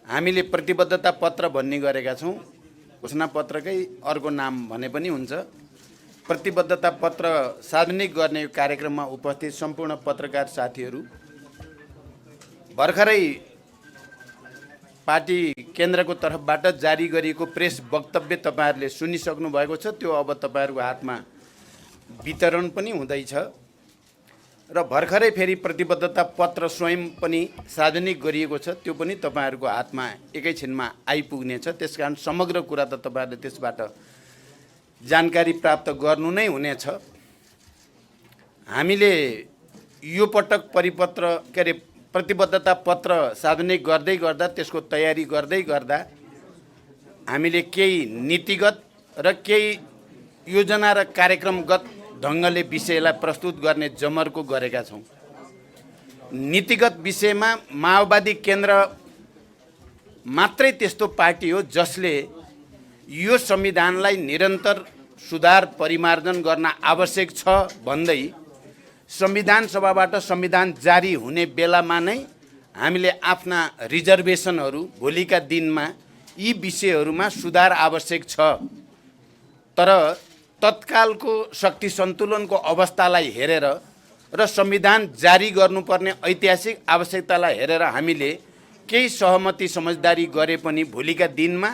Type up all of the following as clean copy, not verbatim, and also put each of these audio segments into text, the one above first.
हामीले प्रतिबद्धता पत्र भन्ने गरेका छौँ। घोषणा पत्रकै अर्को नाम भने पनि हुन्छ। प्रतिबद्धता पत्र सार्वजनिक गर्ने कार्यक्रममा उपस्थित सम्पूर्ण पत्रकार साथीहरू, भर्खरै पार्टी केन्द्रको तर्फबाट जारी गरिएको प्रेस वक्तव्य तपाईहरुले सुनिसक्नु भएको छ। त्यो अब तपाईहरुको हातमा वितरण पनि हुँदैछ र भर्खरै फेरि प्रतिबद्धता पत्र स्वयं पनि सार्वजनिक गरिएको छ। त्यो पनि तपाईहरुको हातमा एकैछिनमा आइपुग्नेछ। त्यसकारण समग्र कुरा त तपाईहरुले त्यसबाट जानकारी प्राप्त गर्नु नै हुनेछ। हामीले यो पटक प्रतिबद्धता पत्र सार्वजनिक गर्दै गर्दा, त्यसको तयारी गर्दै गर्दा हामीले केही नीतिगत र केही योजना र कार्यक्रमगत ढङ्गले विषयलाई प्रस्तुत गर्ने जमर्को गरेका छौँ। नीतिगत विषयमा माओवादी केन्द्र मात्रै त्यस्तो पार्टी हो जसले यो संविधानलाई निरन्तर सुधार परिमार्जन गर्न आवश्यक छ भन्दै संविधान सभाबाट संविधान जारी हुने बेलामा नै हामीले आफ्ना रिजर्भेसनहरू भोलिका दिनमा यी विषयहरूमा सुधार आवश्यक छ, तर तत्कालको शक्ति सन्तुलनको अवस्थालाई हेरेर र संविधान जारी गर्नुपर्ने ऐतिहासिक आवश्यकतालाई हेरेर हामीले केही सहमति समझदारी गरे पनि भोलिका दिनमा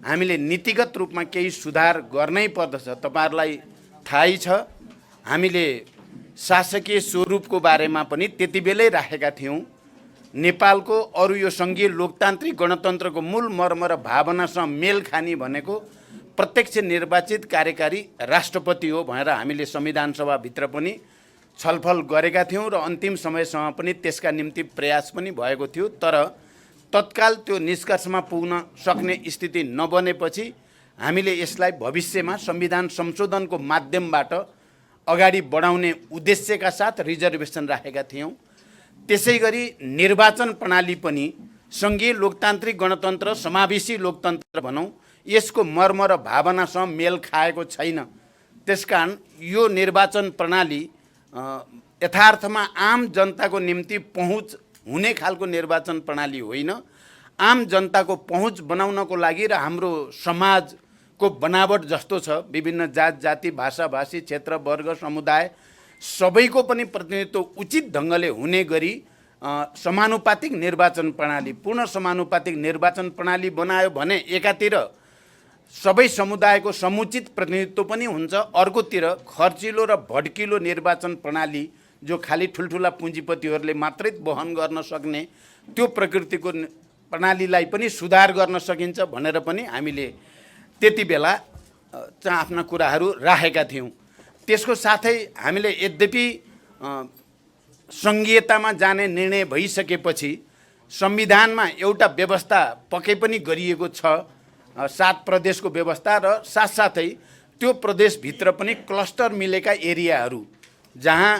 हामीले नीतिगत रूपमा केही सुधार गर्नै पर्दछ। तपाईहरुलाई थाहै छ, हामीले शासकीय स्वरूपको बारेमा पनि त्यतिबेलै राखेका थियौँ। नेपालको अरु यो संघीय लोकतान्त्रिक गणतन्त्रको मूल मर्म र भावनासँग मेल खानी भनेको प्रत्यक्ष निर्वाचित कार्यकारी राष्ट्रपति हो भनेर हामीले संविधान सभाभित्र पनि छलफल गरेका थियौँ र अन्तिम समयसम्म पनि त्यसका निम्ति प्रयास पनि भएको थियो। तर तत्काल त्यो निष्कर्षमा पुग्न सक्ने स्थिति नबनेपछि हामीले यसलाई भविष्यमा संविधान संशोधनको माध्यमबाट अगाडि बढाउने उद्देश्यका साथ रिजर्भेसन राखेका थियौँ। त्यसैगरी निर्वाचन प्रणाली पनि संघीय लोकतान्त्रिक गणतन्त्र, समावेशी लोकतन्त्र भनौँ, यसको मर्म र भावनासँग मेल खाएको छैन। त्यसकारण यो निर्वाचन प्रणाली यथार्थमा आम जनताको निम्ति पहुँच हुने खालको निर्वाचन प्रणाली होइन। आम जनताको पहुँच बनाउनको लागि र हाम्रो समाजको बनावट जस्तो छ, विभिन्न जात जाति भाषा भाषी क्षेत्र वर्ग समुदाय सबैको पनि प्रतिनिधित्व उचित ढङ्गले हुने गरी समानुपातिक निर्वाचन प्रणाली, पूर्ण समानुपातिक निर्वाचन प्रणाली बनायो भने एकातिर सबै समुदायको समुचित प्रतिनिधित्व पनि हुन्छ, अर्कोतिर खर्चिलो र भड्किलो निर्वाचन प्रणाली जो खाली ठुल्ठुला पुँजीपतिहरूले मात्रै वहन गर्न सक्ने त्यो प्रकृतिको प्रणालीलाई पनि सुधार गर्न सकिन्छ भनेर पनि हामीले त्यति बेला आफ्ना कुराहरू राखेका थियौँ। त्यसको साथै हामीले यद्यपि सङ्घीयतामा जाने निर्णय भइसकेपछि संविधानमा एउटा व्यवस्था पक्कै पनि गरिएको छ, 7 प्रदेशको व्यवस्था, र साथसाथै त्यो प्रदेशभित्र पनि क्लस्टर मिलेका एरियाहरू जहाँ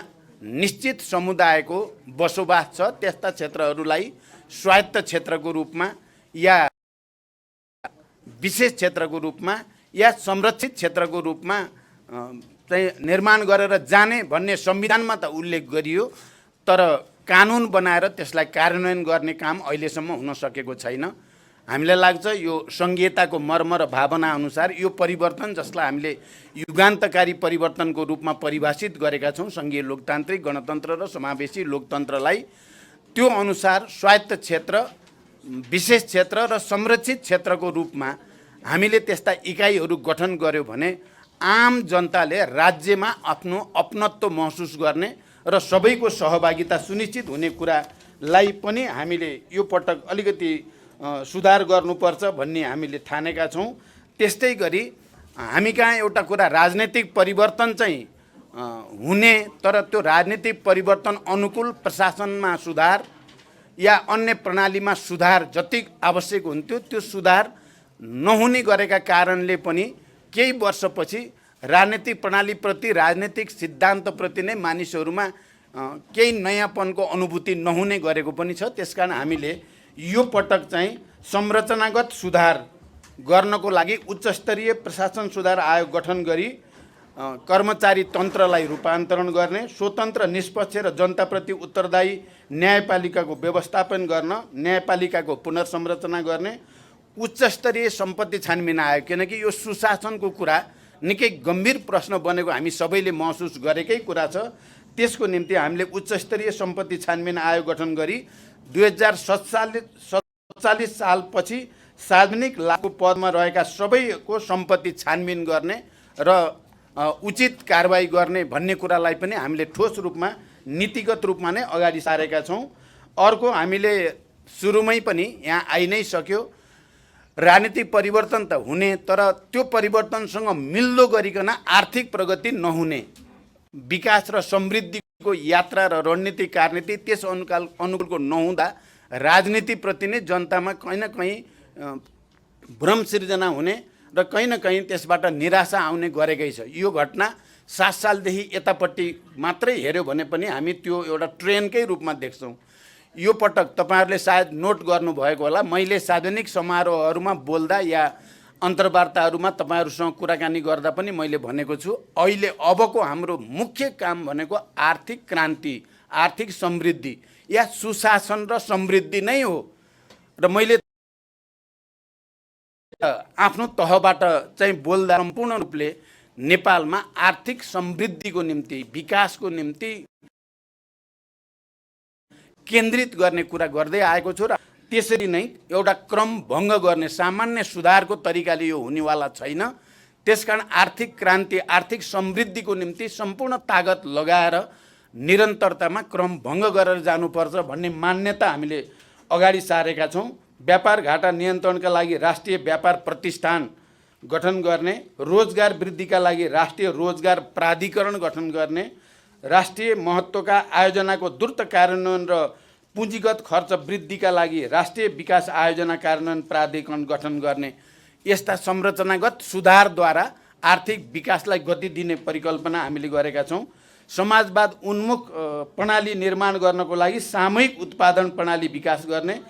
निश्चित समुदायको बसोबास छ त्यस्ता क्षेत्रहरूलाई स्वायत्त क्षेत्रको रूपमा या विशेष क्षेत्रको रूपमा या संरक्षित क्षेत्रको रूपमा चाहिँ निर्माण गरेर जाने भन्ने संविधानमा त उल्लेख गरियो, तर कानुन बनाएर त्यसलाई कार्यान्वयन गर्ने काम अहिलेसम्म हुन सकेको छैन। हामीलाई लाग्छ यो सङ्घीयताको मर्म र भावना अनुसार यो परिवर्तन जसलाई हामीले युगान्तकारी परिवर्तनको रूपमा परिभाषित गरेका छौँ, सङ्घीय लोकतान्त्रिक गणतन्त्र र समावेशी लोकतन्त्रलाई, त्यो अनुसार स्वायत्त क्षेत्र, विशेष क्षेत्र र संरक्षित क्षेत्रको रूपमा हामीले त्यस्ता इकाइहरू गठन गर्यो भने आम जनताले राज्यमा आफ्नो अपनत्व महसुस गर्ने र सबैको सहभागिता सुनिश्चित हुने कुरालाई पनि हामीले यो पटक अलिकति सुधार गर्नुपर्छ भन्ने हामीले ठानेका छौँ। त्यस्तै गरी हामी कहाँ एउटा कुरा राजनीतिक परिवर्तन चाहिँ हुने, तर त्यो राजनीतिक परिवर्तन अनुकूल प्रशासनमा सुधार या अन्य प्रणालीमा सुधार जति आवश्यक हुन्थ्यो त्यो सुधार नहुने गरेका कारणले पनि केही वर्षपछि राजनीतिक प्रणालीप्रति, राजनीतिक सिद्धान्तप्रति नै मानिसहरूमा केही नयाँपनको अनुभूति नहुने गरेको पनि छ। त्यसकारण हामीले यो पटक चाहिँ संरचनागत सुधार गर्नको लागि उच्च स्तरीय प्रशासन सुधार आयोग गठन गरी कर्मचारी तन्त्रलाई रूपान्तरण गर्ने, स्वतन्त्र निष्पक्ष र जनताप्रति उत्तरदायी न्यायपालिकाको व्यवस्थापन गर्न, न्यायपालिकाको पुनर्संरचना गर्ने, उच्चस्तरीय सम्पत्ति छानबिन आयो। किनकि यो सुशासनको कुरा निकै गम्भीर प्रश्न बनेको हामी सबैले महसुस गरेकै कुरा छ। त्यसको निम्ति हामीले उच्चस्तरीय सम्पत्ति छानबिन आयोग गठन गरी 2047 सालपछि सार्वजनिक लाभको पदमा रहेका सबैको सम्पत्ति छानबिन गर्ने र उचित कारबाही गर्ने भन्ने कुरालाई पनि हामीले ठोस रूपमा नीतिगत रूपमा नै अगाडि सारेका छौँ। अर्को हामीले सुरुमै पनि यहाँ आइ नै सक्यो, राजनीतिक परिवर्तन त हुने, तर त्यो परिवर्तनसँग मिल्दो गरिकन आर्थिक प्रगति नहुने, विकास र समृद्धिको यात्रा र रणनीति कार्यनीति त्यस अनुकूलको नहुँदा राजनीतिप्रति नै जनतामा कहीँ न कहीँ भ्रम सिर्जना हुने र कहीँ न कहीँ त्यसबाट निराशा आउने गरेकै छ। यो घटना 7 सालदेखि यतापट्टि मात्रै हेऱ्यो भने पनि हामी त्यो एउटा ट्रेनकै रूपमा देख्छौँ। यो पटक तपाईँहरूले सायद नोट गर्नुभएको होला, मैले सार्वजनिक समारोहहरूमा बोल्दा या अन्तर्वार्ताहरूमा तपाईँहरूसँग कुराकानी गर्दा पनि मैले भनेको छु, अहिले अबको हाम्रो मुख्य काम भनेको आर्थिक क्रान्ति, आर्थिक समृद्धि या सुशासन र समृद्धि नै हो। र मैले आफ्नो तहबाट चाहिँ बोल्दा सम्पूर्ण रूपले नेपालमा आर्थिक समृद्धिको निम्ति, विकासको निम्ति केन्द्रित गर्ने कुरा गर्दै आएको छु। र त्यसरी नै एउटा क्रम भङ्ग गर्ने सामान्य सुधारको तरिकाले यो हुनेवाला छैन। त्यसकारण आर्थिक क्रान्ति, आर्थिक समृद्धिको निम्ति सम्पूर्ण तागत लगाएर निरन्तरतामा क्रम भङ्ग गरेर जानुपर्छ भन्ने मान्यता हामीले अगाडि सारेका छौँ। व्यापार घाटा नियन्त्रणका लागि राष्ट्रिय व्यापार प्रतिष्ठान गठन गर्ने, रोजगार वृद्धिका लागि राष्ट्रिय रोजगार प्राधिकरण गठन गर्ने, राष्ट्रिय महत्त्वका आयोजनाको द्रुत कार्यान्वयन र पुँजीगत खर्च वृद्धिका लागि राष्ट्रिय विकास आयोजना कार्यान्वयन प्राधिकरण गठन गर्ने, यस्ता संरचनागत सुधारद्वारा आर्थिक विकासलाई गति दिने परिकल्पना हामीले गरेका छौँ। समाजवाद उन्मुख प्रणाली निर्माण गर्नको लागि सामूहिक उत्पादन प्रणाली विकास गर्ने,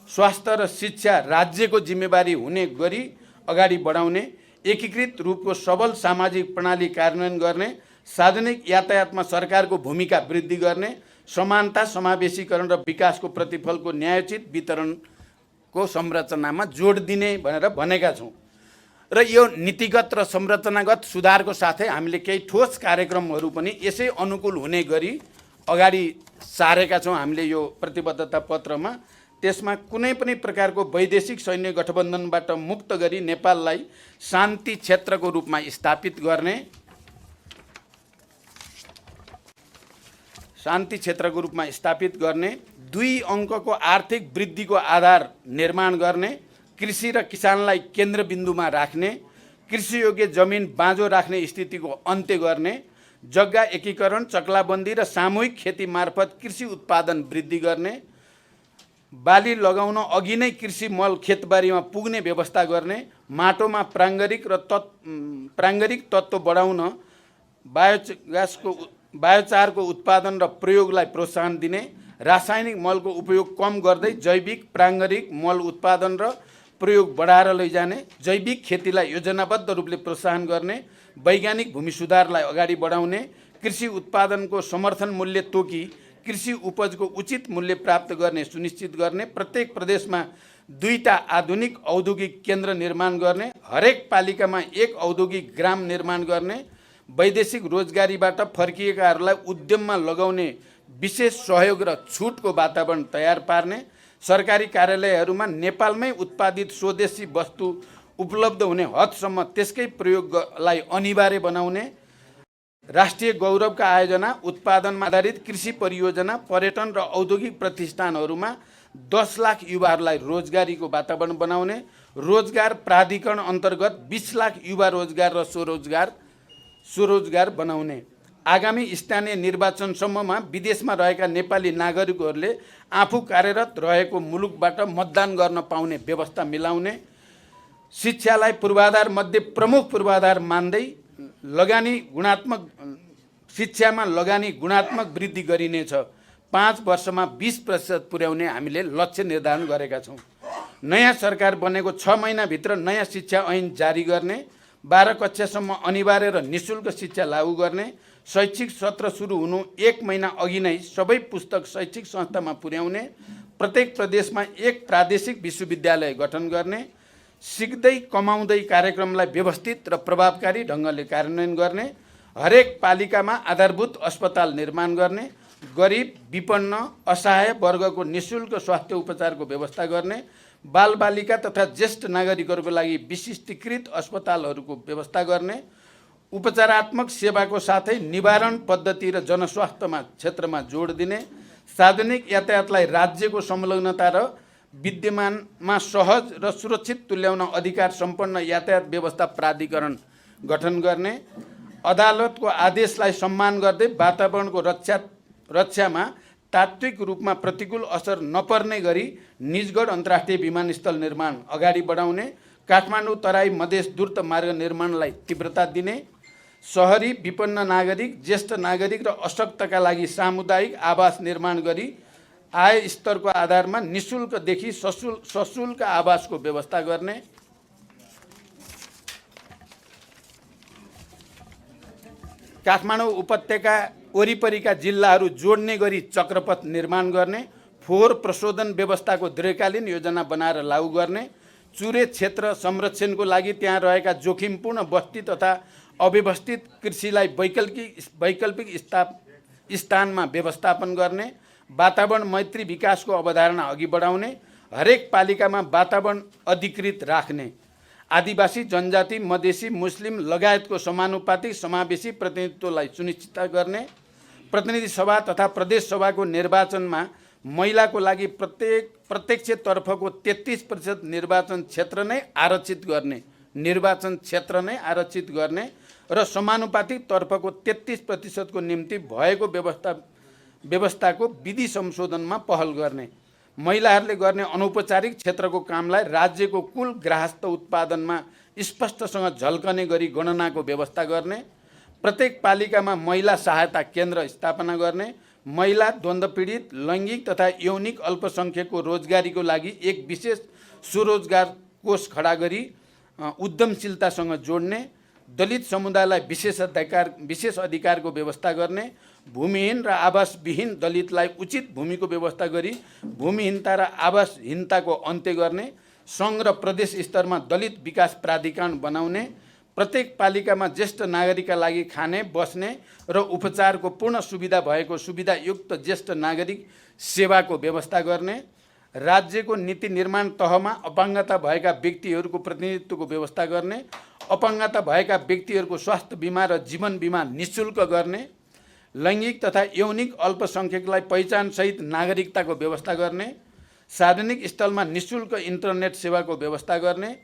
स्वास्थ्य र शिक्षा राज्यको जिम्मेवारी हुने गरी अगाडि बढाउने, एकीकृत रूपको सबल सामाजिक प्रणाली कार्यान्वयन गर्ने, सार्वजनिक यातायातमा सरकारको भूमिका वृद्धि गर्ने, समानता, समावेशीकरण र विकासको प्रतिफलको न्यायोचित वितरणको संरचनामा जोड दिने भनेर भनेका छौँ। र यो नीतिगत र संरचनागत सुधारको साथै हामीले केही ठोस कार्यक्रमहरू पनि यसै अनुकूल हुने गरी अगाडि सारेका छौँ हामीले यो प्रतिबद्धता पत्रमा। त्यसमा कुनै पनि प्रकारको वैदेशिक सैन्य गठबन्धनबाट मुक्त गरी नेपाललाई शान्ति क्षेत्रको रूपमा स्थापित गर्ने, शान्ति क्षेत्रको रूपमा स्थापित गर्ने, 2 अङ्कको आर्थिक वृद्धिको आधार निर्माण गर्ने, कृषि र किसानलाई केन्द्रबिन्दुमा राख्ने, कृषियोग्य जमिन बाँझो राख्ने स्थितिको अन्त्य गर्ने, जग्गा एकीकरण, चक्लाबन्दी र सामूहिक खेती मार्फत कृषि उत्पादन वृद्धि गर्ने, बाली लगाउन अघि नै कृषि मल खेतबारीमा पुग्ने व्यवस्था गर्ने, माटोमा प्राङ्गारिक तत्त्व बढाउन बायोचारको उत्पादन र प्रयोगलाई प्रोत्साहन दिने, रासायनिक मलको उपयोग कम गर्दै जैविक प्राङ्गारिक मल उत्पादन र प्रयोग बढाएर लैजाने, जैविक खेतीलाई योजनाबद्ध रूपले प्रोत्साहन गर्ने, वैज्ञानिक भूमि सुधारलाई अगाडि बढाउने, कृषि उत्पादनको समर्थन मूल्य तोकी कृषि उपजको उचित मूल्य प्राप्त गर्ने सुनिश्चित गर्ने, प्रत्येक प्रदेशमा 2टा आधुनिक औद्योगिक केन्द्र निर्माण गर्ने, हरेक पालिकामा 1 औद्योगिक ग्राम निर्माण गर्ने, वैदेशिक रोजगारीबाट फर्किएकाहरूलाई उद्यममा लगाउने विशेष सहयोग र छुटको वातावरण तयार पार्ने, सरकारी कार्यालयहरूमा नेपालमै उत्पादित स्वदेशी वस्तु उपलब्ध हुने हदसम्म त्यसकै प्रयोगलाई अनिवार्य बनाउने, राष्ट्रिय गौरवका आयोजना, उत्पादनमा आधारित कृषि परियोजना, पर्यटन र औद्योगिक प्रतिष्ठानहरूमा 10 लाख युवाहरूलाई रोजगारीको वातावरण बनाउने, रोजगार प्राधिकरण अन्तर्गत 20 लाख युवा रोजगार र स्वरोजगार बनाउने, आगामी स्थानीय निर्वाचनसम्ममा विदेशमा रहेका नेपाली नागरिकहरूले आफू कार्यरत रहेको मुलुकबाट मतदान गर्न पाउने व्यवस्था मिलाउने, शिक्षालाई पूर्वाधार मध्ये प्रमुख पूर्वाधार मान्दै शिक्षामा लगानी गुणात्मक वृद्धि गरिनेछ। 5 वर्षमा 20% पुर्याउने हामीले लक्ष्य निर्धारण गरेका छौँ। नयाँ सरकार बनेको 6 महिनाभित्र नयाँ शिक्षा ऐन जारी गर्ने, 12 कक्षासम्म अनिवार्य र निःशुल्क शिक्षा लागू गर्ने, शैक्षिक सत्र सुरु हुनु 1 महिना अघि नै सबै पुस्तक शैक्षिक संस्थामा पुर्याउने, प्रत्येक प्रदेशमा एक प्रादेशिक विश्वविद्यालय गठन गर्ने, सिक्दै कमाउँदै कार्यक्रमलाई व्यवस्थित र प्रभावकारी ढङ्गले कार्यान्वयन गर्ने, हरेक पालिकामा आधारभूत अस्पताल निर्माण गर्ने, गरिब, विपन्न, असहाय वर्गको निःशुल्क स्वास्थ्य उपचारको व्यवस्था गर्ने, बालबालिका तथा ज्येष्ठ नागरिकहरूको लागि विशिष्टीकृत अस्पतालहरूको व्यवस्था गर्ने, उपचारात्मक सेवाको साथै निवारण पद्धति र जनस्वास्थ्यमा क्षेत्रमा जोड दिने, सार्वजनिक यातायातलाई राज्यको संलग्नता र विद्यमानमा सहज र सुरक्षित तुल्याउन अधिकार सम्पन्न यातायात व्यवस्था प्राधिकरण गठन गर्ने, अदालतको आदेशलाई सम्मान गर्दै वातावरणको रक्षामा तात्विक रूपमा प्रतिकूल असर नपर्ने गरी निजगढ अन्तर्राष्ट्रिय विमानस्थल निर्माण अगाडि बढाउने, काठमाडौँ तराई मधेस द्रुत मार्ग निर्माणलाई तीव्रता दिने, शहरी विपन्न नागरिक, ज्येष्ठ नागरिक र अशक्तका लागि सामुदायिक आवास निर्माण गरी आय स्तरको आधारमा निःशुल्कदेखि सशुल्क आवासको व्यवस्था गर्ने, काठमाडौँ उपत्यका वरिपरिका जिल्लाहरू जोड्ने गरी चक्रपथ निर्माण गर्ने, फोहोर प्रशोधन व्यवस्थाको दीर्घकालीन योजना बनाएर लागू गर्ने, चुरे क्षेत्र संरक्षणको लागि त्यहाँ रहेका जोखिमपूर्ण बस्ती तथा अव्यवस्थित कृषिलाई वैकल्पिक स्थानमा व्यवस्थापन गर्ने, वातावरण मैत्री विकासको अवधारणा अघि बढाउने, हरेक पालिकामा वातावरण अधिकृत राख्ने, आदिवासी, जनजाति, मधेसी, मुस्लिम लगायतको समानुपातिक समावेशी प्रतिनिधित्वलाई सुनिश्चित गर्ने, प्रतिनिधि सभा तथा प्रदेश सभाको निर्वाचनमा महिलाको लागि प्रत्यक्षतर्फको 33% निर्वाचन क्षेत्र नै आरक्षित गर्ने र समानुपातिक तर्फको 33% निम्ति भएको व्यवस्थाको विधि संशोधनमा पहल गर्ने, महिलाहरूले गर्ने अनौपचारिक क्षेत्रको कामलाई राज्यको कुल ग्राहस्थ उत्पादनमा स्पष्टसँग झल्कने गरी गणनाको व्यवस्था गर्ने, प्रत्येक पालिकामा महिला सहायता केन्द्र स्थापना गर्ने, महिला, द्वन्द्व पीडित, लैङ्गिक तथा यौनिक अल्पसङ्ख्यकको रोजगारीको लागि एक विशेष स्वरोजगार कोष खडा गरी उद्यमशीलतासँग जोड्ने, दलित समुदायलाई विशेष अधिकारको व्यवस्था गर्ने, भूमिहीन र आवासविहीन दलितलाई उचित भूमिको व्यवस्था गरी भूमिहीनता र आवासहीनताको अन्त्य गर्ने, सङ्घ र प्रदेश स्तरमा दलित विकास प्राधिकरण बनाउने, प्रत्येक पालिकामा ज्येष्ठ नागरिकका लागि खाने, बस्ने र उपचारको पूर्ण सुविधा भएको सुविधायुक्त ज्येष्ठ नागरिक सेवाको व्यवस्था गर्ने, राज्यको नीति निर्माण तहमा अपाङ्गता भएका व्यक्तिहरूको प्रतिनिधित्वको व्यवस्था गर्ने, अपाङ्गता भएका व्यक्तिहरूको स्वास्थ्य बिमा र जीवन बिमा निःशुल्क गर्ने, लैङ्गिक तथा यौनिक अल्पसङ्ख्यकलाई पहिचानसहित नागरिकताको व्यवस्था गर्ने, सार्वजनिक स्थलमा निःशुल्क इन्टरनेट सेवाको व्यवस्था गर्ने,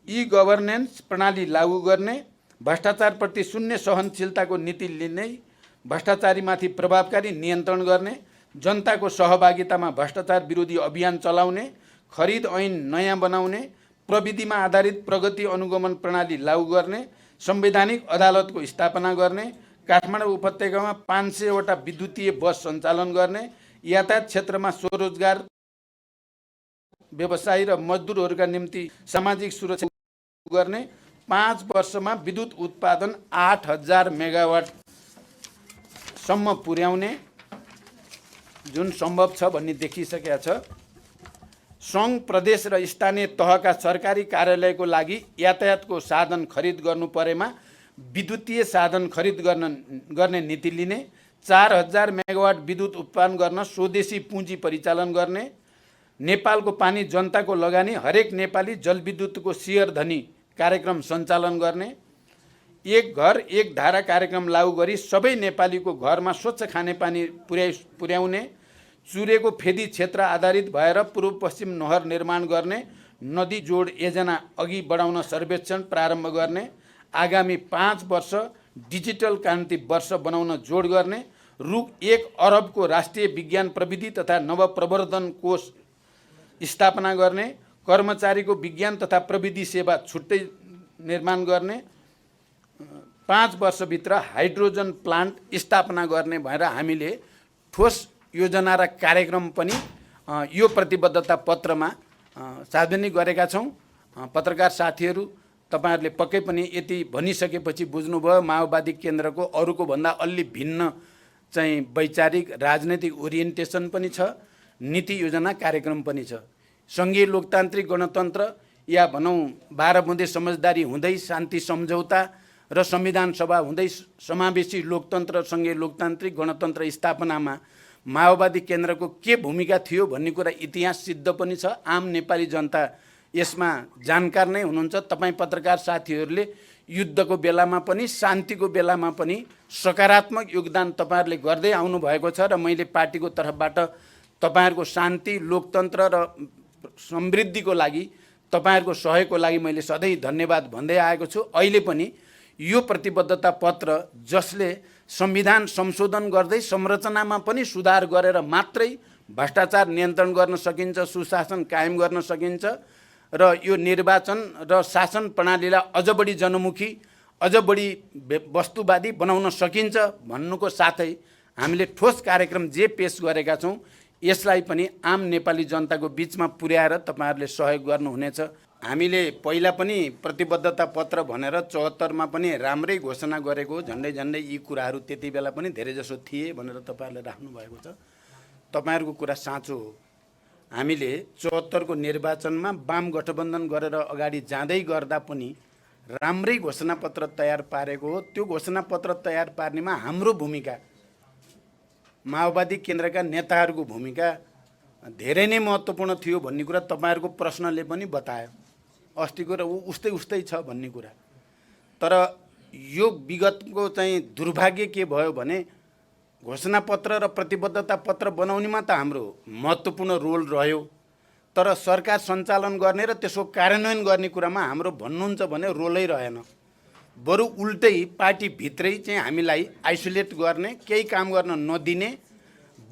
ई गभर्नेन्स प्रणाली लागू गर्ने, भ्रष्टाचारप्रति शून्य सहनशीलताको नीति लिने, भ्रष्टाचारीमाथि प्रभावकारी नियन्त्रण गर्ने, जनताको सहभागितामा भ्रष्टाचार विरोधी अभियान चलाउने, खरिद ऐन नयाँ बनाउने, प्रविधिमा आधारित प्रगति अनुगमन प्रणाली लागू गर्ने, संवैधानिक अदालतको स्थापना गर्ने, काठमाडौँ उपत्यकामा 500वटा विद्युतीय बस सञ्चालन गर्ने, यातायात क्षेत्रमा स्वरोजगार व्यवसायी र मजदुरहरूका निम्ति सामाजिक सुरक्षा गर्ने, 5 वर्षमा विद्युत उत्पादन 8000 मेगावाटसम्म पुर्याउने जुन सम्भव छ भन्ने देखिसकेका छ। सङ्घ, प्रदेश र स्थानीय तहका सरकारी कार्यालयको लागि यातायातको साधन खरिद गर्नु परेमा विद्युतीय साधन खरिद गर्ने नीति लिने, 4000 मेगावाट विद्युत उत्पादन गर्न स्वदेशी पुँजी परिचालन गर्ने, नेपालको पानी जनताको लगानी हरेक नेपाली जलविद्युतको शेयर धनी कार्यक्रम सञ्चालन गर्ने, एक घर एक धारा कार्यक्रम लागू गरी सबै नेपालीको घरमा स्वच्छ खानेपानी पुर्याउने, चुरेको फेदी क्षेत्र आधारित भएर पूर्व पश्चिम नहर निर्माण गर्ने, नदी जोड योजना अघि बढाउन सर्वेक्षण प्रारम्भ गर्ने, आगामी 5 वर्ष डिजिटल क्रान्ति वर्ष बनाउन जोड गर्ने, रु 1 अरबको राष्ट्रिय विज्ञान प्रविधि तथा नवप्रवर्धन कोष स्थापना गर्ने, कर्मचारीको विज्ञान तथा प्रविधि सेवा छुट्टै निर्माण गर्ने, 5 वर्षभित्र हाइड्रोजन प्लान्ट स्थापना गर्ने भएर हामीले ठोस योजना र कार्यक्रम पनि यो प्रतिबद्धता पत्रमा सार्वजनिक गरेका छौँ। पत्रकार साथीहरू तपाईहरुले पक्कै पनि यति भनिसकेपछि बुझ्नुभयो माओवादी केन्द्रको अरूको भन्दा अलि भिन्न चाहिँ वैचारिक राजनैतिक ओरिएन्टेसन पनि छ, नीति योजना कार्यक्रम पनि छ। संघीय लोकतान्त्रिक गणतन्त्र या भनौँ 12 बुँदे समझदारी हुँदै शान्ति सम्झौता र संविधान सभा हुँदै समावेशी लोकतन्त्र संघीय लोकतान्त्रिक गणतन्त्र स्थापनामा माओवादी केन्द्रको के भूमिका थियो भन्ने कुरा इतिहास सिद्ध पनि छ। आम नेपाली जनता यसमा जानकार नै हुनुहुन्छ। तपाई पत्रकार साथीहरूले युद्धको बेलामा पनि शान्तिको बेलामा पनि सकारात्मक योगदान तपाईहरुले गर्दै आउनु भएको छ र मैले पार्टीको तर्फबाट तपाईहरुको शान्ति लोकतन्त्र र समृद्धिको लागि तपाईहरुको सहयोगको लागि मैले सधैँ धन्यवाद भन्दै आएको छु। अहिले पनि यो प्रतिबद्धता पत्र जसले संविधान संशोधन गर्दै संरचनामा पनि सुधार गरेर मात्रै भ्रष्टाचार नियन्त्रण गर्न सकिन्छ, सुशासन कायम गर्न सकिन्छ र यो निर्वाचन र शासन प्रणालीलाई अझ बढी जनमुखी अझ बढी वस्तुवादी बनाउन सकिन्छ भन्नुको साथै हामीले ठोस कार्यक्रम जे पेश गरेका छौं यसलाई पनि आम नेपाली जनताको बीचमा पुर्याएर तपाईहरुले सहयोग गर्नुहुनेछ। हामीले पहिला पनि प्रतिबद्धता पत्र भनेर 74 मा पनि राम्रै घोषणा गरेको, झन्डै झन्डै यी कुराहरू त्यति बेला पनि धेरैजसो थिए भनेर तपाईहरुले राख्नु भएको छ। तपाईहरुको कुरा साँचो हो। हामीले 74 को निर्वाचनमा वाम गठबन्धन गरेर अगाडि जाँदै गर्दा पनि राम्रै घोषणापत्र तयार पारेको हो। त्यो घोषणापत्र तयार पार्नेमा हाम्रो भूमिका, माओवादी केन्द्रका नेताहरूको भूमिका धेरै नै महत्त्वपूर्ण थियो भन्ने कुरा तपाईहरुको प्रश्नले पनि बतायो। अस्तिको र उस्तै उस्तै छ भन्ने कुरा। तर यो विगतको चाहिँ दुर्भाग्य के भयो भने घोषणापत्र र प्रतिबद्धता पत्र बनाउनेमा त हाम्रो महत्त्वपूर्ण रोल रह्यो, तर सरकार सञ्चालन गर्ने र त्यसको कार्यान्वयन गर्ने कुरामा हाम्रो भन्नुहुन्छ भने रोलै रहेन। बरु उल्टै पार्टी भित्रै चाहिँ हामीलाई आइसोलेट गर्ने, केही काम गर्न नदिने,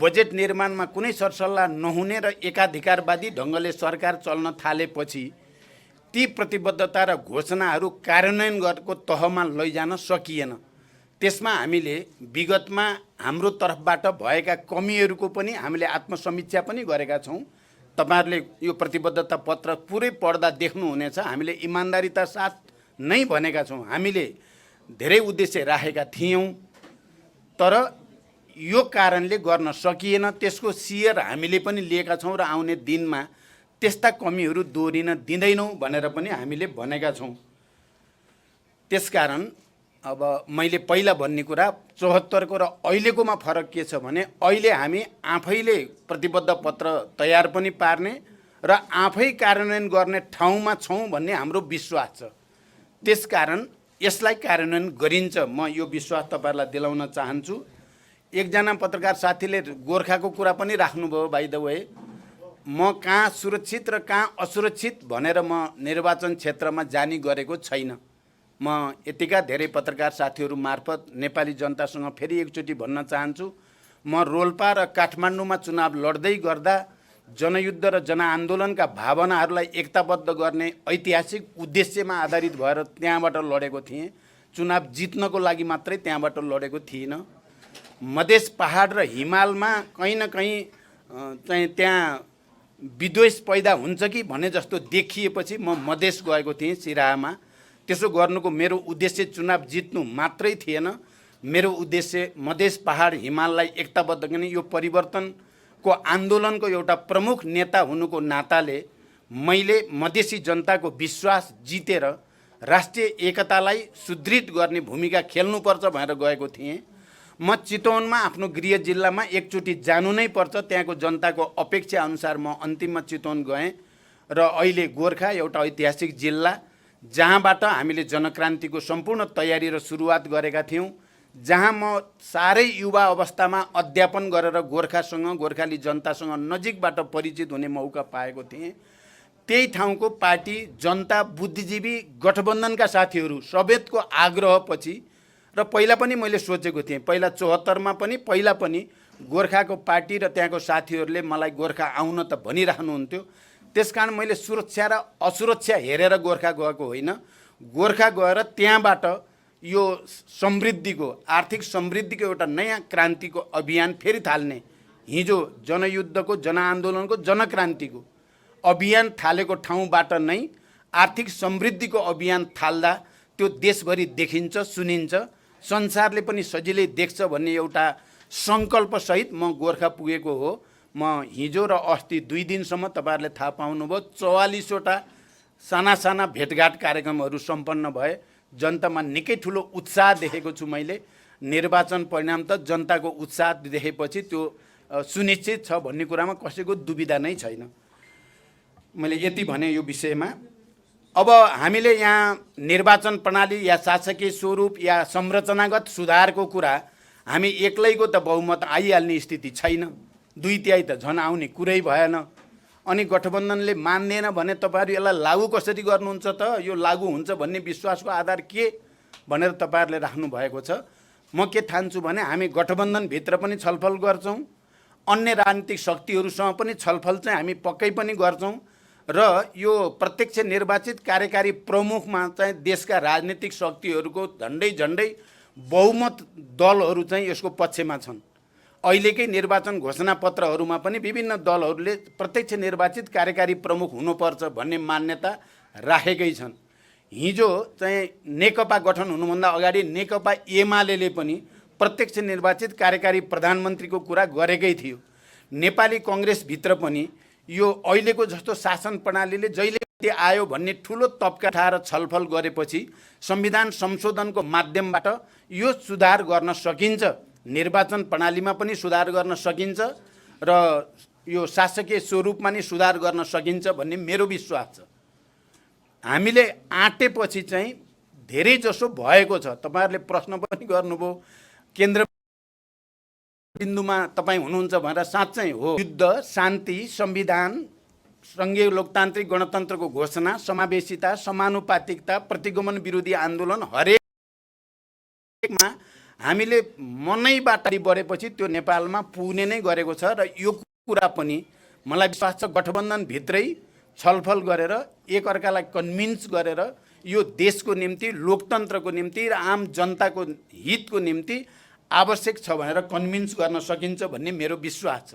बजेट निर्माणमा कुनै सरसल्लाह नहुने र एकाधिकारवादी ढङ्गले सरकार चल्न थालेपछि ती प्रतिबद्धता र घोषणाहरू कार्यान्वयन गरेको तहमा लैजान सकिएन। त्यसमा हामीले विगतमा हाम्रो तर्फबाट भएका कमीहरूको पनि हामीले आत्मसमीक्षा पनि गरेका छौँ। तपाईहरुले यो प्रतिबद्धता पत्र पुरै पढ्दा देख्नुहुनेछ। हामीले इमानदारीता साथ नै भनेका छौँ। हामीले धेरै उद्देश्य राखेका थियौँ तर यो कारणले गर्न सकिएन। त्यसको सियर हामीले पनि लिएका छौँ र आउने दिनमा त्यस्ता कमीहरू दोहोरिन दिँदैनौँ भनेर पनि हामीले भनेका छौँ। त्यसकारण अब मैले पहिला भन्ने कुरा 74 को र अहिलेकोमा फरक के छ भने अहिले हामी आफैले प्रतिबद्ध पत्र तयार पनि पार्ने र आफै कार्यान्वयन गर्ने ठाउँमा छौँ भन्ने हाम्रो विश्वास छ। त्यसकारण यसलाई कार्यान्वयन गरिन्छ, म यो विश्वास तपाईहरुलाई दिलाउन चाहन्छु। एकजना पत्रकार साथीले गोर्खाको कुरा पनि राख्नुभयो। बाइ द वे, म कहाँ सुरक्षित र कहाँ असुरक्षित भनेर म निर्वाचन क्षेत्रमा जानी गरेको छैन। म यतिका धेरै पत्रकार साथीहरू मार्फत नेपाली जनतासँग फेरि एकचोटि भन्न चाहन्छु, म रोल्पा र काठमाडौँमा चुनाव लड्दै गर्दा जनयुद्ध र जनआन्दोलनका भावनाहरूलाई एकताबद्ध गर्ने ऐतिहासिक उद्देश्यमा आधारित भएर त्यहाँबाट लडेको थिएँ। चुनाव जित्नको लागि मात्रै त्यहाँबाट लडेको थिइनँ। मधेस पहाड र हिमालमा कहीँ न कहीँ चाहिँ त्यहाँ विद्वेष पैदा हुन्छ कि भने जस्तो देखिएपछि म मधेस गएको थिएँ सिराहामा। त्यसो गर्नुको मेरो उद्देश्य चुनाव जित्नु मात्रै थिएन। मेरो उद्देश्य मधेस पहाड हिमाललाई एकताबद्ध गर्ने, यो परिवर्तनको आन्दोलनको एउटा प्रमुख नेता हुनुको नाताले मैले मधेसी जनताको विश्वास जितेर राष्ट्रिय एकतालाई सुदृढ गर्ने भूमिका खेल्नुपर्छ भनेर गएको थिएँ। म चितवनमा आफ्नो गृह जिल्लामा एकचोटि जानु नै पर्छ, त्यहाँको जनताको अपेक्षा अनुसार म अन्तिममा चितवन गएँ र अहिले गोर्खा एउटा ऐतिहासिक जिल्ला जहाँबाट हामीले जनक्रान्तिको सम्पूर्ण तयारी र सुरुवात गरेका थियौँ, जहाँ म साह्रै युवा अवस्थामा अध्यापन गरेर गोर्खासँग गोर्खाली जनतासँग नजिकबाट परिचित हुने मौका पाएको थिएँ। त्यही ठाउँको पार्टी जनता बुद्धिजीवी गठबन्धनका साथीहरू सबैको आग्रहपछि र पहिला पनि मैले सोचेको थिएँ, पहिला 74 मा पनि पहिला पनि गोर्खाको पार्टी र त्यहाँको साथीहरूले मलाई गोर्खा आउन त भनिराख्नुहुन्थ्यो। त्यसकारण मैले सुरक्षा र असुरक्षा हेरेर गोर्खा गएको होइन, गोर्खा गएर त्यहाँबाट यो समृद्धिको आर्थिक समृद्धिको एउटा नयाँ क्रान्तिको अभियान फेरि थाल्ने, हिजो जनयुद्धको जनआन्दोलनको जनक्रान्तिको अभियान थालेको ठाउँबाट नै आर्थिक समृद्धिको अभियान थाल्दा त्यो देशभरि देखिन्छ, सुनिन्छ, संसारले पनि सजिलै देख्छ भन्ने एउटा सङ्कल्पसहित म गोर्खा पुगेको हो। म हिजो र अस्ति 2 दिनसम्म तपाईँहरूले थाहा पाउनुभयो 44वटा साना साना भेटघाट कार्यक्रमहरू सम्पन्न भए। जनतामा निकै ठुलो उत्साह देखेको छु मैले। निर्वाचन परिणाम त जनताको उत्साह देखेपछि त्यो सुनिश्चित छ भन्ने कुरामा कसैको दुविधा नै छैन। मैले यति भने यो विषयमा। अब हामीले यहाँ निर्वाचन प्रणाली या शासकीय स्वरूप या संरचनागत सुधारको कुरा हामी एक्लैको त बहुमत आइहाल्ने स्थिति छैन। 2/3 त झन् आउने कुरै भएन। अनि गठबन्धनले मान्दैन भने तपाईँहरू यसलाई लागू कसरी गर्नुहुन्छ त? यो लागू हुन्छ भन्ने विश्वासको आधार के भनेर तपाईँहरूले राख्नु भएको छ। म के ठान्छु भने हामी गठबन्धनभित्र पनि छलफल गर्छौँ, अन्य राजनीतिक शक्तिहरूसँग पनि छलफल चाहिँ हामी पक्कै पनि गर्छौँ र यो प्रत्यक्ष निर्वाचित कार्यकारी प्रमुखमा चाहिँ देशका राजनीतिक शक्तिहरूको झन्डै बहुमत दलहरू चाहिँ यसको पक्षमा छन्। अहिलेकै निर्वाचन घोषणापत्रहरूमा पनि विभिन्न दलहरूले प्रत्यक्ष निर्वाचित कार्यकारी प्रमुख हुनुपर्छ भन्ने मान्यता राखेकै छन्। हिजो चाहिँ नेकपा गठन हुनुभन्दा अगाडि नेकपा एमाले पनि प्रत्यक्ष निर्वाचित कार्यकारी प्रधानमन्त्रीको कुरा गरेकै थियो। नेपाली कङ्ग्रेसभित्र पनि यो अहिलेको जस्तो शासन प्रणालीले जहिले आयो भन्ने ठुलो तबका उठाएर छलफल गरेपछि संविधान संशोधनको माध्यमबाट यो सुधार गर्न सकिन्छ। निर्वाचन प्रणालीमा पनि सुधार गर्न सकिन्छ र यो शासकीय स्वरूपमा नि सुधार गर्न सकिन्छ भन्ने मेरो विश्वास छ। हामीले आँटेपछि चाहिँ धेरै जसो भएको छ। तपाईँहरूले प्रश्न पनि गर्नुभयो केन्द्र बिन्दुमा तपाईँ हुनुहुन्छ भनेर। साँच्चै हो। युद्ध, शान्ति, संविधान, सङ्घीय लोकतान्त्रिक गणतन्त्रको घोषणा, समावेशिता, समानुपातिकता, प्रतिगमन विरोधी आन्दोलन हरेकमा हामीले मनैबाट बढेपछि त्यो नेपालमा पुग्ने नै गरेको छ। र यो कुरा पनि मलाई विश्वास छ गठबन्धनभित्रै छलफल गरेर एकअर्कालाई कन्भिन्स गरेर यो देशको निम्ति, लोकतन्त्रको निम्ति र आम जनताको हितको निम्ति आवश्यक छ भनेर कन्भिन्स गर्न सकिन्छ भन्ने मेरो विश्वास छ।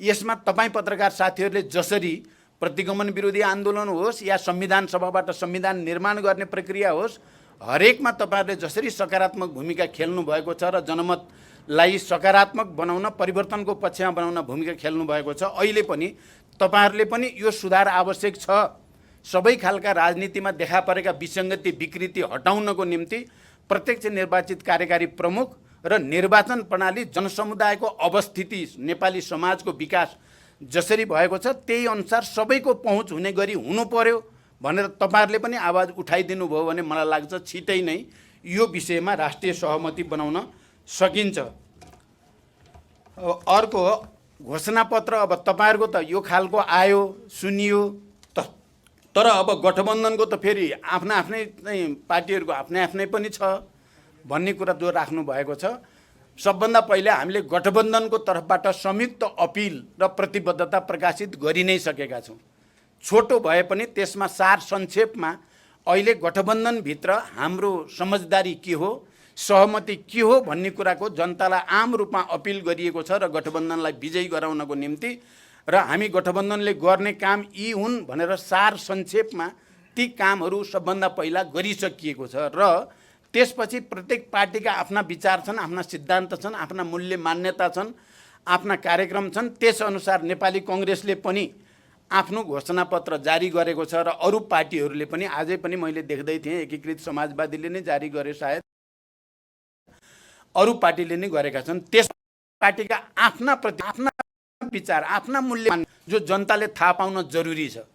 यसमा तपाईँ पत्रकार साथीहरूले जसरी प्रतिगमन विरोधी आन्दोलन होस् या संविधान सभाबाट संविधान निर्माण गर्ने प्रक्रिया होस्, हरेकमा तपाईँहरूले जसरी सकारात्मक भूमिका खेल्नु भएको छ र जनमतलाई सकारात्मक बनाउन, परिवर्तनको पक्षमा बनाउन भूमिका खेल्नु भएको छ, अहिले पनि तपाईँहरूले पनि यो सुधार आवश्यक छ। सबै खालका राजनीतिमा देखा परेका विसङ्गति, विकृति हटाउनको निम्ति प्रत्यक्ष निर्वाचित कार्यकारी प्रमुख र निर्वाचन प्रणाली जनसमुदायको अवस्थिति, नेपाली समाजको विकास जसरी भएको छ त्यही अनुसार सबैको पहुँच हुने गरी हुनु पर्यो भनेर तपाईँहरूले पनि आवाज उठाइदिनु भयो भने मलाई लाग्छ छिटै नै यो विषयमा राष्ट्रिय सहमति बनाउन सकिन्छ। अर्को घोषणापत्र अब तपाईँहरूको त यो खालको आयो, सुनियो, तर अब गठबन्धनको त फेरि आफ्ना आफ्नै चाहिँ पार्टीहरूको आफ्नै आफ्नै पनि छ भन्ने कुरा जो राख्नु भएको छ। सबभन्दा पहिले हामीले गठबन्धनको तर्फबाट संयुक्त अपिल र प्रतिबद्धता प्रकाशित गरि नै सकेका छौँ। छोटो भए पनि त्यसमा सार संक्षेपमा अहिले गठबन्धनभित्र हाम्रो समझदारी के हो, सहमति के हो भन्ने कुराको जनतालाई आम रूपमा अपिल गरिएको छ र गठबन्धनलाई विजयी गराउनको निम्ति र हामी गठबन्धनले गर्ने काम यी हुन् भनेर सार संक्षेपमा ती कामहरू सबभन्दा पहिला गरिसकिएको छ। र त्यसपछि प्रत्येक पार्टीका आफ्ना विचार छन्, आफ्ना सिद्धान्त छन्, आफ्ना मूल्य मान्यता छन्, आफ्ना कार्यक्रम छन्। त्यसअनुसार नेपाली कङ्ग्रेसले पनि आफ्नो घोषणापत्र जारी गरेको छ र अरू पार्टीहरूले पनि आजै पनि मैले देख्दै थिएँ एकीकृत समाजवादीले नै जारी गरे, सायद अरू पार्टीले नै गरेका छन्। त्यस पार्टीका आफ्ना विचार, आफ्ना मूल्य जो जनताले थाहा पाउन जरुरी छ।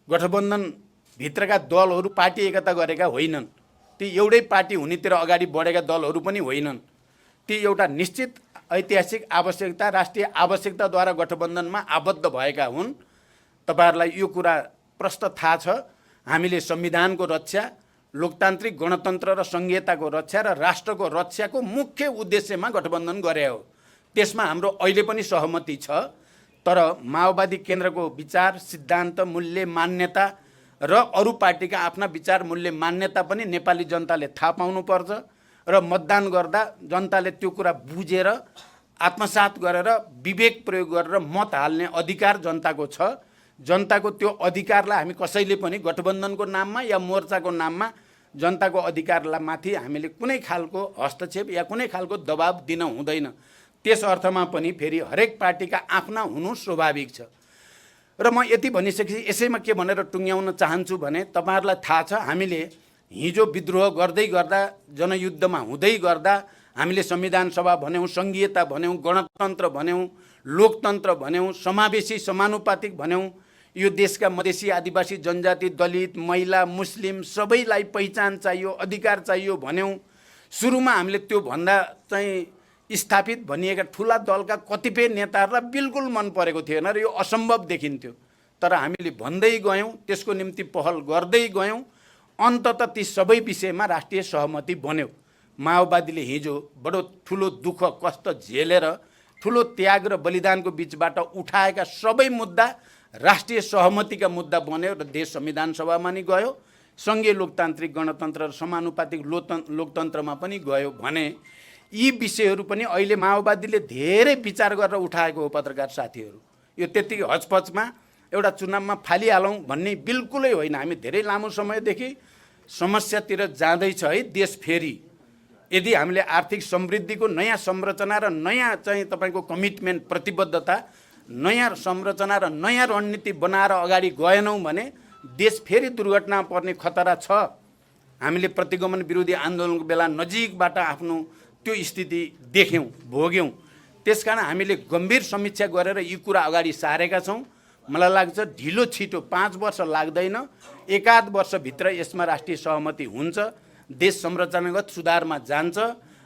गठबन्धनभित्रका दलहरू पार्टी एकता गरेका होइनन्, ती एउटै पार्टी हुनेतिर अगाडि बढेका दलहरू पनि होइनन्। ती एउटा निश्चित ऐतिहासिक आवश्यकता, राष्ट्रिय आवश्यकताद्वारा गठबन्धनमा आबद्ध भएका हुन्। तपाईहरूलाई यो कुरा प्रष्ट थाहा छ। हामीले संविधानको रक्षा, लोकतान्त्रिक गणतन्त्र र संघीयताको रक्षा र राष्ट्रको रक्षाको मुख्य उद्देश्यमा गठबन्धन गरे हो। त्यसमा हाम्रो अहिले पनि सहमति छ। तर माओवादी केन्द्रको विचार, सिद्धान्त, मूल्य, मान्यता र अरू पार्टीका आफ्ना विचार, मूल्य, मान्यता पनि नेपाली जनताले थाहा पाउनुपर्छ र मतदान गर्दा जनताले त्यो कुरा बुझेर आत्मसात गरेर विवेक प्रयोग गरेर मत हाल्ने अधिकार जनताको छ। जनताको त्यो अधिकारलाई हामी कसैले पनि गठबन्धनको नाममा या मोर्चाको नाममा जनताको अधिकारलाई माथि हामीले कुनै खालको हस्तक्षेप या कुनै खालको दबाब दिन हुँदैन। त्यस अर्थमा पनि फेरि हरेक पार्टीका आफ्ना हुनु स्वाभाविक छ। र म यति भनिसकेपछि यसैमा के भनेर टुङ्ग्याउन चाहन्छु भने तपाईँहरूलाई थाहा छ हामीले हिजो विद्रोह गर्दै गर्दा जनयुद्धमा हुँदै गर्दा हामीले संविधान सभा भन्यौँ, सङ्घीयता भन्यौँ, गणतन्त्र भन्यौँ, लोकतन्त्र भन्यौँ, समावेशी समानुपातिक भन्यौँ, यो देशका मधेसी आदिवासी जनजाति दलित महिला मुस्लिम सबैलाई पहिचान चाहियो अधिकार चाहियो भन्यौँ। सुरुमा हामीले त्यो भन्दा चाहिँ स्थापित भनिएका ठुला दलका कतिपय नेताहरूलाई बिल्कुल मन परेको थिएन र यो असम्भव देखिन्थ्यो। तर हामीले भन्दै गयौँ, त्यसको निम्ति पहल गर्दै गयौँ, अन्ततः ती सबै विषयमा राष्ट्रिय सहमति बन्यो। माओवादीले हिजो बडो ठुलो दुःख कष्ट झेलेर ठुलो त्याग र बलिदानको बिचबाट उठाएका सबै मुद्दा राष्ट्रिय सहमतिका मुद्दा बन्यो र देश संविधान सभामा नि गयो, सङ्घीय लोकतान्त्रिक गणतन्त्र र समानुपातिक लोकतन्त्रमा पनि गयो भने यी विषयहरू पनि अहिले माओवादीले धेरै विचार गरेर उठाएको हो। पत्रकार साथीहरू, यो त्यतिकै हचपचमा एउटा चुनावमा फालिहालौँ भन्ने बिल्कुलै होइन। हामी धेरै लामो समयदेखि समस्यातिर जाँदैछ है देश। फेरि यदि हामीले आर्थिक समृद्धिको नयाँ संरचना र नयाँ चाहिँ तपाईँको कमिटमेन्ट प्रतिबद्धता नयाँ संरचना र नयाँ रणनीति बनाएर अगाडि गएनौँ भने देश फेरि दुर्घटना पर्ने खतरा छ। हामीले प्रतिगमन विरोधी आन्दोलनको बेला नजिकबाट आफ्नो त्यो स्थिति देख्यौँ भोग्यौँ। त्यसकारण हामीले गम्भीर समीक्षा गरेर यी कुरा अगाडि सारेका छौँ। मलाई लाग्छ ढिलो छिटो 5 वर्ष लाग्दैन, एकाध वर्षभित्र यसमा राष्ट्रिय सहमति हुन्छ, देश संरचनागत सुधारमा जान्छ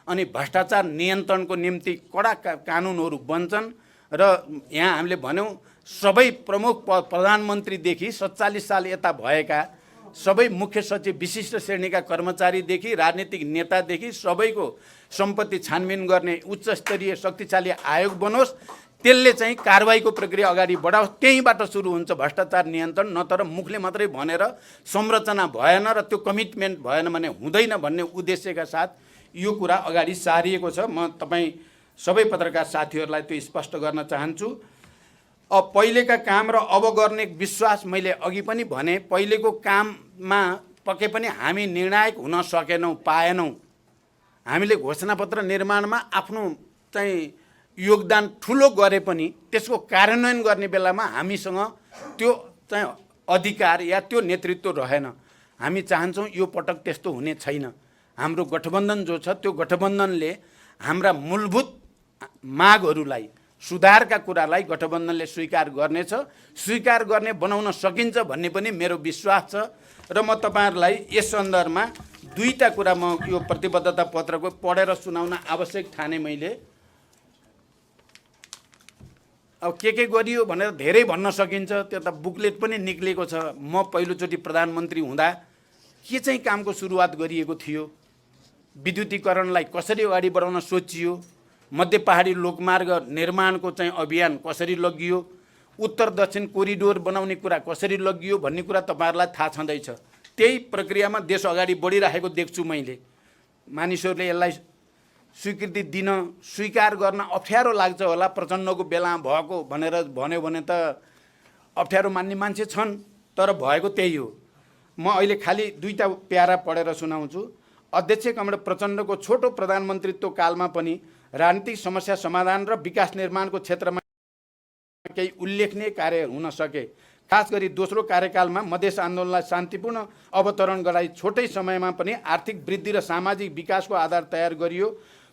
अनि भ्रष्टाचार नियन्त्रणको निम्ति कडा कानुनहरू बन्छन्। र यहाँ हामीले भन्यौँ सबै प्रमुख प्रधानमन्त्रीदेखि 47 साल यता भएका सबै मुख्य सचिव विशिष्ट श्रेणीका कर्मचारीदेखि राजनीतिक नेतादेखि सबैको सम्पत्ति छानबिन गर्ने उच्च स्तरीय शक्तिशाली आयोग बनोस्, त्यसले चाहिँ कारबाहीको प्रक्रिया अगाडि बढाओस्। त्यहीँबाट सुरु हुन्छ भ्रष्टाचार नियन्त्रण। नत्र मुखले मात्रै भनेर संरचना भएन र त्यो कमिटमेन्ट भएन भने हुँदैन भन्ने उद्देश्यका साथ यो कुरा अगाडि सारिएको छ। म तपाईँ सबै पत्रकार साथीहरूलाई त्यो स्पष्ट गर्न चाहन्छु। अब पहिलेका काम र अब गर्ने विश्वास मैले अघि पनि भने, पहिलेको काममा पक्कै पनि हामी निर्णायक हुन सकेनौँ, पाएनौँ। हामीले घोषणापत्र निर्माणमा आफ्नो चाहिँ योगदान ठुलो गरे पनि त्यसको कार्यान्वयन गर्ने बेलामा हामीसँग त्यो चाहिँ अधिकार या त्यो नेतृत्व रहेन। हामी चाहन्छौँ यो पटक त्यस्तो हुने छैन। हाम्रो गठबन्धन जो छ त्यो गठबन्धनले हाम्रा मूलभूत मागहरूलाई सुधारका कुरालाई गठबन्धनले स्वीकार गर्नेछ, स्वीकार गर्ने बनाउन सकिन्छ भन्ने पनि मेरो विश्वास छ। र म तपाईँहरूलाई यस सन्दर्भमा दुईटा कुरा म यो प्रतिबद्धता पत्रको पढेर सुनाउन आवश्यक ठाने। मैले अब के गरियो भनेर धेरै भन्न सकिन्छ, त्यो त बुकलेट पनि निक्लेको छ। म पहिलोचोटि प्रधानमन्त्री हुँदा के चाहिँ कामको सुरुवात गरिएको थियो, विद्युतीकरणलाई कसरी अगाडि बढाउन सोचियो, मध्य पहाडी लोकमार्ग निर्माणको चाहिँ अभियान कसरी लगियो, उत्तर दक्षिण कोरिडोर बनाउने कुरा कसरी लगियो भन्ने कुरा तपाईँहरूलाई थाहा छँदैछ। त्यही प्रक्रियामा देश अगाडि बढिरहेको देख्छु मैले। मानिसहरूले यसलाई स्वीकृति दिन स्वीकार गर्न अप्ठ्यारो लाग्छ होला, प्रचण्डको बेला भएको भनेर भन्यो भने त अप्ठ्यारो मान्ने मान्छे छन्, तर भएको त्यही हो। म अहिले खालि दुईटा प्यारा पढेर सुनाउँछु। अध्यक्ष कमरेड प्रचण्डको छोटो प्रधानमन्त्रीत्व कालमा पनि राजनीतिक समस्या समाधान र विकास निर्माणको क्षेत्रमा केही उल्लेखनीय कार्य हुन सके। खास गरी दोस्रो कार्यकालमा मधेस आन्दोलनलाई शान्तिपूर्ण अवतरण गराई छोटै समयमा पनि आर्थिक वृद्धि र सामाजिक विकासको आधार तयार गरियो।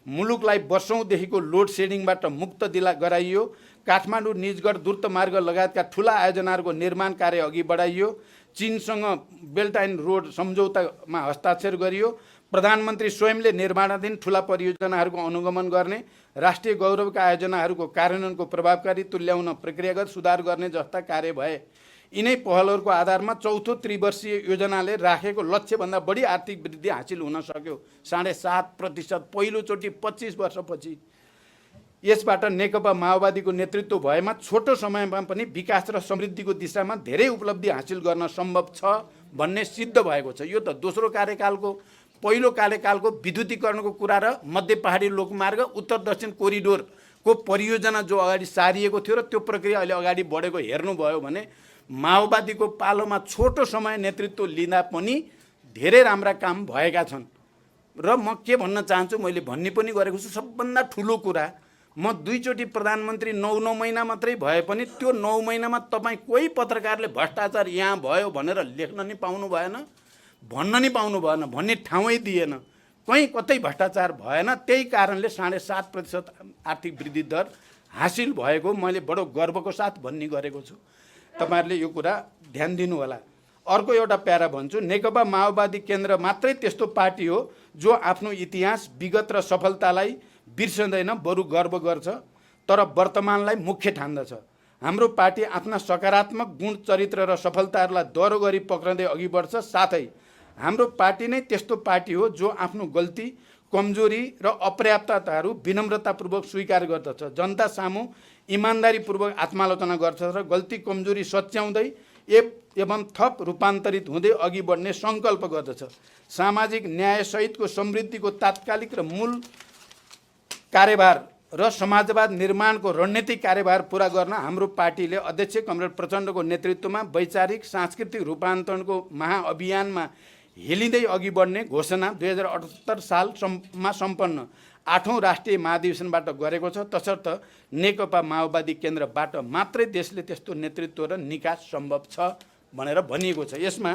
मुलुकलाई वर्षौँदेखिको लोड सेडिङबाट मुक्त गराइयो। काठमाडौँ निजगढ द्रुत मार्ग लगायतका ठुला आयोजनाहरूको निर्माण कार्य अघि बढाइयो। चीनसँग बेल्ट एन्ड रोड सम्झौतामा हस्ताक्षर गरियो। प्रधानमन्त्री स्वयंले निर्माणाधीन ठुला परियोजनाहरूको अनुगमन गर्ने, राष्ट्रिय गौरवका आयोजनाहरूको कार्यान्वयनको प्रभावकारी तुल्याउन प्रक्रियागत सुधार गर्ने जस्ता कार्य भए। यिनै पहलहरूको आधारमा चौथो त्रिवर्षीय योजनाले राखेको लक्ष्यभन्दा बढी आर्थिक वृद्धि हासिल हुन सक्यो, 7.5%, पहिलोचोटि 25 वर्षपछि। यसबाट नेकपा माओवादीको नेतृत्व भएमा छोटो समयमा पनि विकास र समृद्धिको दिशामा धेरै उपलब्धि हासिल गर्न सम्भव छ भन्ने सिद्ध भएको छ। यो त दोस्रो कार्यकालको पहिलो कार्यकालको विद्युतीकरणको कुरा र मध्य पहाडी लोकमार्ग उत्तर दक्षिण कोरिडोरको परियोजना जो अगाडि सारिएको थियो र त्यो प्रक्रिया अहिले अगाडि बढेको हेर्नुभयो भने माओवादीको पालोमा छोटो समय नेतृत्व लिँदा पनि धेरै राम्रा काम भएका छन्। र म के भन्न चाहन्छु, मैले भन्ने पनि गरेको छु, सबभन्दा ठुलो कुरा, म 2 चोटि प्रधानमन्त्री 9 महिना मात्रै भए पनि त्यो 9 महिनामा तपाईँ कोही पत्रकारले भ्रष्टाचार यहाँ भयो भनेर लेख्न नि पाउनु भएन, भन्न नि पाउनु भएन, भन्ने ठाउँै दिएन, कहीँ कतै भ्रष्टाचार भएन। त्यही कारणले 7.5% आर्थिक वृद्धि दर हासिल भएको मैले बडो गर्वको साथ भन्ने गरेको छु। तपाईहरुले यो कुरा ध्यान दिनु होला। अर्को एउटा प्यारा भन्छु, नेकपा माओवादी केन्द्र मात्रै त्यस्तो पार्टी हो जो आफ्नो इतिहास, विगत र सफलतालाई बिर्सँदैन, बरु गर्व गर्छ, तर वर्तमानलाई मुख्य ठान्दछ। हाम्रो पार्टी आफ्ना सकारात्मक गुण, चरित्र र सफलताहरूलाई दोहोरो गरी पक्रँदै अघि बढ्छ। साथै हाम्रो पार्टी नै त्यस्तो पार्टी हो जो आफ्नो गल्ती, कमजोरी र अपर्याप्तताहरू विनम्रतापूर्वक स्वीकार गर्दछ, जनता सामु इमानदारीपूर्वक आत्मालोचना गर्छ र गल्ती कमजोरी सच्याउँदै एवं थप रूपान्तरित हुँदै अघि बढ्ने सङ्कल्प गर्दछ। सामाजिक न्यायसहितको समृद्धिको तात्कालिक र मूल कार्यभार र समाजवाद निर्माणको रणनीतिक कार्यभार पूरा गर्न हाम्रो पार्टीले अध्यक्ष कमरेड प्रचण्डको नेतृत्वमा वैचारिक सांस्कृतिक रूपान्तरणको महाअभियानमा हेलिँदै अघि बढ्ने घोषणा 2078 सालमा सम्पन्न 8औं राष्ट्रिय महाधिवेशनबाट गरेको छ। तसर्थ नेकपा माओवादी केन्द्रबाट मात्रै देशले त्यस्तो नेतृत्व र निकास सम्भव छ भनेर भनिएको छ। यसमा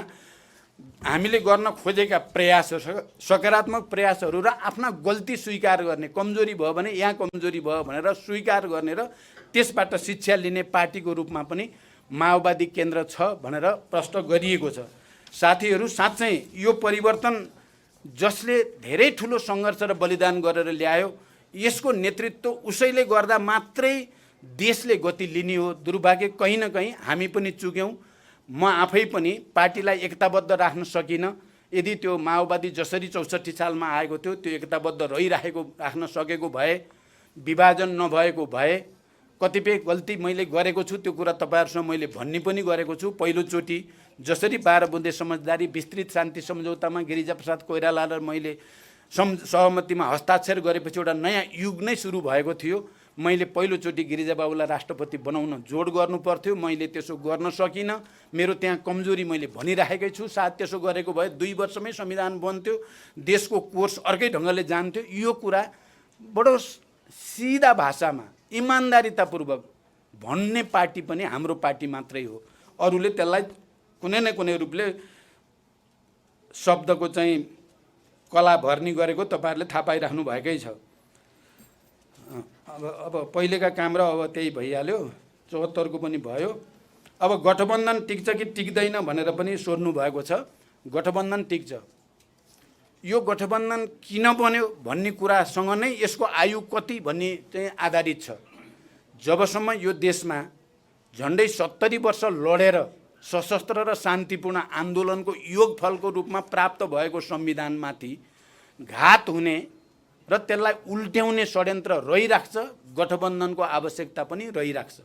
हामीले गर्न खोजेका प्रयासहरू, सकारात्मक प्रयासहरू र आफ्ना गल्ती स्वीकार गर्ने, कमजोरी भयो भने यहाँ कमजोरी भयो भनेर स्वीकार गर्ने र त्यसबाट शिक्षा लिने पार्टीको रूपमा पनि माओवादी केन्द्र छ भनेर प्रश्न गरिएको छ। साथीहरू, साँच्चै यो परिवर्तन जसले धेरै ठुलो सङ्घर्ष र बलिदान गरेर ल्यायो, यसको नेतृत्व उसैले गर्दा मात्रै देशले गति लिने हो। दुर्भाग्य कहीँ न कहीँ हामी पनि चुक्यौँ। म आफै पनि पार्टीलाई एकताबद्ध राख्न सकिनँ। यदि त्यो माओवादी जसरी 64 सालमा आएको थियो त्यो एकताबद्ध राख्न सकेको भए, विभाजन नभएको भए, कतिपय गल्ती मैले गरेको छु त्यो कुरा तपाईहरुसँग मैले भन्ने पनि गरेको छु। पहिलोचोटि जसरी 12 बुँदे समझदारी विस्तृत शान्ति सम्झौतामा गिरिजाप्रसाद कोइराला र मैले सहमतिमा हस्ताक्षर गरेपछि एउटा नयाँ युग नै सुरु भएको थियो। मैले पहिलोचोटि गिरिजाबाबुलाई राष्ट्रपति बनाउन जोड गर्नु पर्थ्यो, मैले त्यसो गर्न सकिनँ। मेरो त्यहाँ कमजोरी मैले भनिराखेकै छु। सायद त्यसो गरेको भए 2 वर्षमै संविधान बन्थ्यो, देशको कोर्स अर्कै ढङ्गले जान्थ्यो। यो कुरा बडो सिधा भाषामा इमानदारीतापूर्वक भन्ने पार्टी पनि हाम्रो पार्टी मात्रै हो। अरूले त्यसलाई कुनै न कुनै रूपले शब्दको चाहिँ कला भर्नी गरेको तपाईहरुले थाहा पाइराख्नु भएकै छ। अब पहिलेका काम र अब त्यही भइहाल्यो, 74 को पनि भयो। अब गठबन्धन टिक्छ कि टिक्दैन भनेर पनि सोध्नु भएको छ। गठबन्धन टिक्छ। यो गठबन्धन किन बन्यो भन्ने कुरासँग नै यसको आयु कति भन्ने चाहिँ आधारित छ। जबसम्म यो देशमा झन्डै 70 वर्ष लडेर सशस्त्र र शान्तिपूर्ण आन्दोलनको योगफलको रूपमा प्राप्त भएको संविधानमाथि घात हुने र त्यसलाई उल्ट्याउने षड्यन्त्र रहिराख्छ, गठबन्धनको आवश्यकता पनि रहिराख्छ।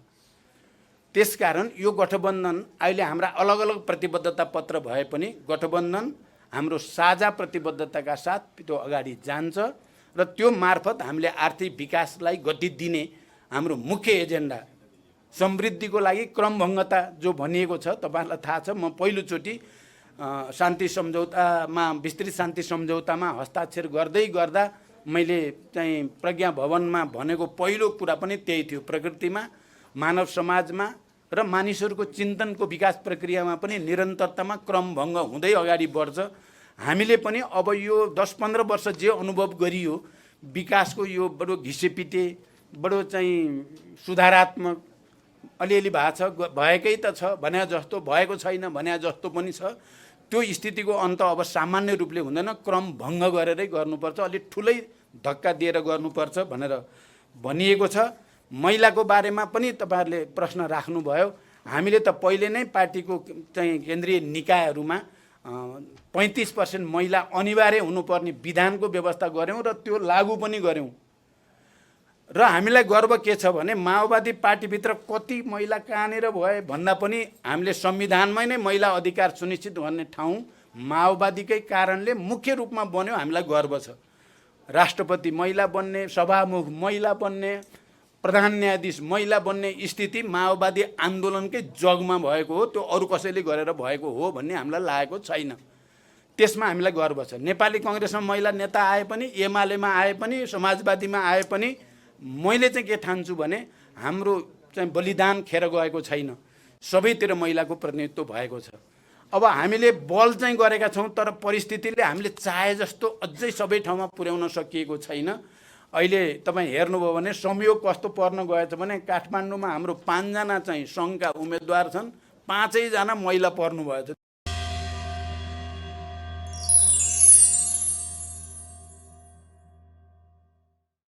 त्यसकारण यो गठबन्धन अहिले हाम्रा अलग अलग प्रतिबद्धता पत्र भए पनि गठबन्धन हाम्रो साझा प्रतिबद्धताका साथ त्यो अगाडि जान्छ र त्यो मार्फत हामीले आर्थिक विकासलाई गति दिने हाम्रो मुख्य एजेन्डा, समृद्धिको लागि क्रमभङ्गता जो भनिएको छ तपाईहरुलाई थाहा छ। म पहिलोचोटि शान्ति सम्झौतामा, विस्तृत शान्ति सम्झौतामा हस्ताक्षर गर्दै गर्दा मैले चाहिँ प्रज्ञा भवनमा भनेको पहिलो कुरा पनि त्यही थियो। प्रकृतिमा, मानव समाजमा र मानिसहरूको चिन्तनको विकास प्रक्रियामा पनि निरन्तरतामा क्रमभङ्ग हुँदै अगाडि बढ्छ। हामीले पनि अब यो 10-15 वर्ष जे अनुभव गरियो, विकासको यो बडो घिसेपिटे, बडो चाहिँ सुधारात्मक अलिअलि भएको छ, भएकै त छ भने जस्तो, भएको छैन भने जस्तो पनि छ। त्यो स्थितिको अन्त अब सामान्य रूपले हुँदैन, क्रमभङ्ग गरेरै गर्नुपर्छ, अलि ठुलै धक्का दिएर गर्नुपर्छ भनेर भनिएको छ। महिलाको बारेमा पनि तपाईहरुले प्रश्न राख्नुभयो। हामीले त पहिले नै पार्टीको चाहिँ केन्द्रीय निकायहरूमा 35% महिला अनिवार्य हुनुपर्ने विधानको व्यवस्था गर्यौं र त्यो लागू पनि गर्यौं। र हामीलाई गर्व के छ भने माओवादी पार्टीभित्र कति महिला कहाँनिर भए भन्दा पनि हामीले संविधानमै नै महिला अधिकार सुनिश्चित गर्ने ठाउँ माओवादीकै कारणले मुख्य रूपमा बन्यो। हामीलाई गर्व छ। राष्ट्रपति महिला बन्ने, सभामुख महिला बन्ने, प्रधान न्यायाधीश महिला बन्ने स्थिति माओवादी आन्दोलनकै जगमा भएको हो, त्यो अरू कसैले गरेर भएको हो भन्ने हामीलाई लागेको छैन। त्यसमा हामीलाई गर्व छ। नेपाली कङ्ग्रेसमा महिला नेता आए पनि, एमालेमा आए पनि, समाजवादीमा आए पनि मैले चाहिँ के ठान्छु भने हाम्रो चाहिँ बलिदान खेर गएको छैन, सबैतिर महिलाको प्रतिनिधित्व भएको छ। अब हामीले बल चाहिँ गरेका छौँ, तर परिस्थितिले हामीले चाहे जस्तो अझै सबै ठाउँमा पुर्याउन सकिएको छैन। अहिले तपाईँ हेर्नुभयो भने संयोग कस्तो पर्न गएछ भने काठमाडौँमा हाम्रो 5 जना चाहिँ सङ्घका उम्मेदवार छन्, 5 जना महिला पर्नुभएछ।